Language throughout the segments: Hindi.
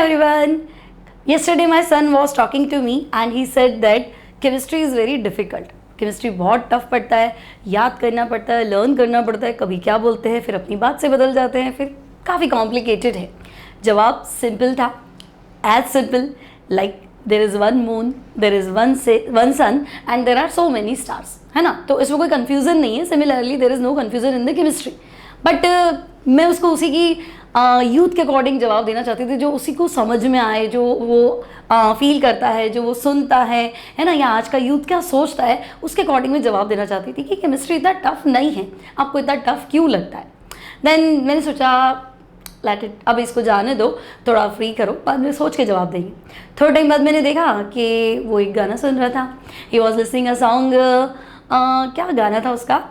everyone. Yesterday my son was talking to me and he said that chemistry is very difficult. Chemistry बहुत टफ पड़ता है, याद करना पड़ता है, लर्न करना पड़ता है, कभी क्या बोलते हैं फिर अपनी बात से बदल जाते हैं, फिर काफ़ी कॉम्प्लिकेटेड है. जवाब सिंपल था, as simple like there is one moon, there is one sun and there are so many stars, है ना. तो इसमें कोई कन्फ्यूज़न नहीं है. Similarly there is no confusion in the chemistry. But मैं उसको उसी की यूथ के अकॉर्डिंग जवाब देना चाहती थी, जो उसी को समझ में आए, जो वो फील करता है, जो वो सुनता है ना, या आज का यूथ क्या सोचता है, उसके अकॉर्डिंग मैं जवाब देना चाहती थी कि केमिस्ट्री इतना टफ नहीं है, आपको इतना टफ क्यों लगता है. देन मैंने सोचा लेट इट, अब इसको जाने दो, थोड़ा फ्री करो, बाद में सोच के जवाब देंगे. थोड़ा टाइम बाद मैंने देखा कि वो एक गाना सुन रहा था. He was listening a song, क्या गाना था उसका,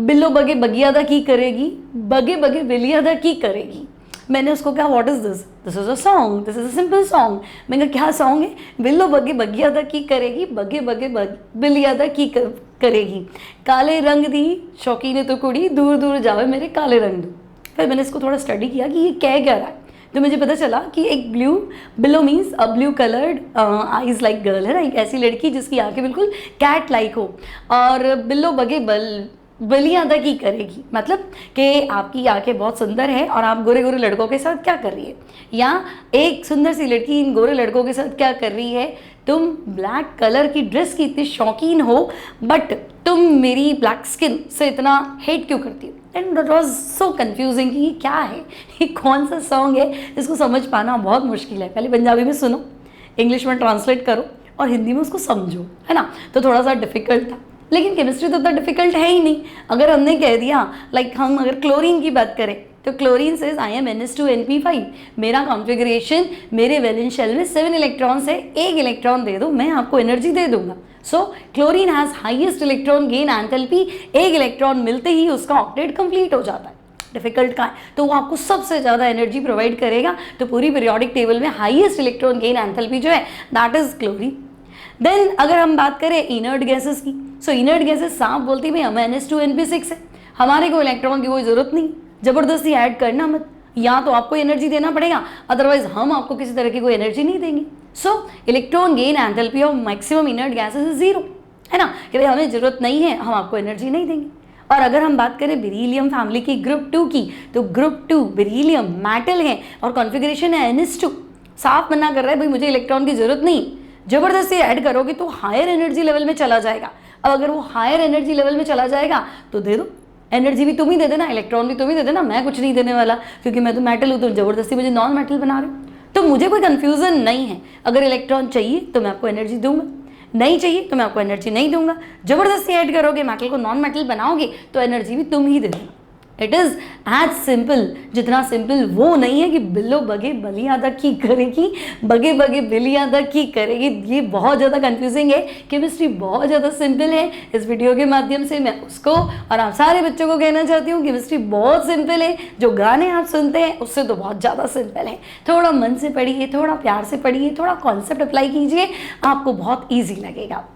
बिल्लो बगे बगियादा की करेगी, बगे बगे बिलियादा की करेगी. मैंने उसको कहा what is this, this is a song, this is a simple song. मैंने कहा क्या सॉन्ग है, बिल्लो बगे बगियादा की करेगी, बगे बगे बिलियादा की करेगी, काले रंग दी शौकीन तो कुड़ी, दूर दूर जावे मेरे काले रंग दो. फिर मैंने इसको थोड़ा स्टडी किया कि ये क्या रहा है. तो मुझे पता चला कि एक बिलो मीन्स अ blue coloured eyes like girl है ना, एक ऐसी लड़की जिसकी आंखें बिल्कुल कैट लाइक हो. और बिल्लो बगे बलियादा की करेगी मतलब कि आपकी आंखें बहुत सुंदर है और आप गोरे गोरे लड़कों के साथ क्या कर रही है, या एक सुंदर सी लड़की इन गोरे लड़कों के साथ क्या कर रही है. तुम ब्लैक कलर की ड्रेस की इतनी शौकीन हो, बट तुम मेरी ब्लैक स्किन से इतना हेट क्यों करती हो. And that was so confusing कि ये क्या है, ये कौन सा सॉन्ग है, इसको समझ पाना बहुत मुश्किल है. पहले पंजाबी में सुनो, इंग्लिश में ट्रांसलेट करो और हिंदी में उसको समझो, है ना. तो थोड़ा सा डिफ़िकल्ट था, लेकिन केमिस्ट्री तो इतना डिफिकल्ट है ही नहीं. अगर हमने कह दिया लाइक हम अगर क्लोरीन की बात करें तो chlorine says I am NH2NP5, मेरा कॉन्फ़िगरेशन, मेरे वैलेंस शेल में 7 इलेक्ट्रॉन्स है, एक इलेक्ट्रॉन दे दो मैं आपको एनर्जी दे दूंगा. So chlorine has highest electron gain enthalpy, एक इलेक्ट्रॉन मिलते ही उसका ऑक्टेट कंप्लीट हो जाता है. डिफिकल्ट का है तो वो आपको सबसे ज़्यादा एनर्जी प्रोवाइड करेगा. तो पूरी पीरियोडिक टेबल में हाईएस्ट इलेक्ट्रॉन गेन एंथैल्पी जो है दैट इज़ क्लोरीन. देन अगर हम बात करें इनर्ट गैसेस की, सो इनर्ट गैसेस साफ बोलती है भाई हमें NH2NP6 है, हमारे को इलेक्ट्रॉन की कोई ज़रूरत नहीं, ज़बरदस्ती ऐड करना मत, या तो आपको एनर्जी देना पड़ेगा, अदरवाइज हम आपको किसी तरह की कोई एनर्जी नहीं देंगे. सो electron gain enthalpy of maximum inert gases is 0, है ना, कि भाई हमें ज़रूरत नहीं है, हम आपको एनर्जी नहीं देंगे. और अगर हम बात करें बेरिलियम फैमिली की ग्रुप 2 की, तो ग्रुप 2 बेरिलियम मेटल है और कॉन्फ़िगरेशन है NH2. साफ मना कर रहा है भाई मुझे इलेक्ट्रॉन की ज़रूरत नहीं, ज़बरदस्ती ऐड करोगे तो हायर एनर्जी लेवल में चला जाएगा. अब अगर वो हायर एनर्जी लेवल में चला जाएगा तो दे दो, एनर्जी भी तुम ही दे देना, इलेक्ट्रॉन भी तुम ही दे देना, मैं कुछ नहीं देने वाला क्योंकि मैं तो मेटल हूँ, तो ज़बरदस्ती मुझे नॉन मेटल बना रहे हो. तो मुझे कोई कन्फ्यूज़न नहीं है. अगर इलेक्ट्रॉन चाहिए तो मैं आपको एनर्जी दूंगा, नहीं चाहिए तो मैं आपको एनर्जी नहीं दूंगा. ज़बरदस्ती ऐड करोगे, मेटल को नॉन मेटल बनाओगे तो एनर्जी भी तुम ही दे देना. इट इज़ एज सिंपल, जितना सिंपल वो नहीं है कि बिल्लो बगे बलियादा की करेगी, बगे बगे बिलियादा की करेगी. ये बहुत ज़्यादा कंफ्यूजिंग है. केमिस्ट्री बहुत ज़्यादा सिंपल है. इस वीडियो के माध्यम से मैं उसको और आप सारे बच्चों को कहना चाहती हूँ केमिस्ट्री बहुत सिंपल है. जो गाने आप सुनते हैं उससे तो बहुत ज़्यादा सिंपल है. थोड़ा मन से पढ़िए, थोड़ा प्यार से पढ़िए, थोड़ा कॉन्सेप्ट अप्लाई कीजिए, आपको बहुत ईजी लगेगा.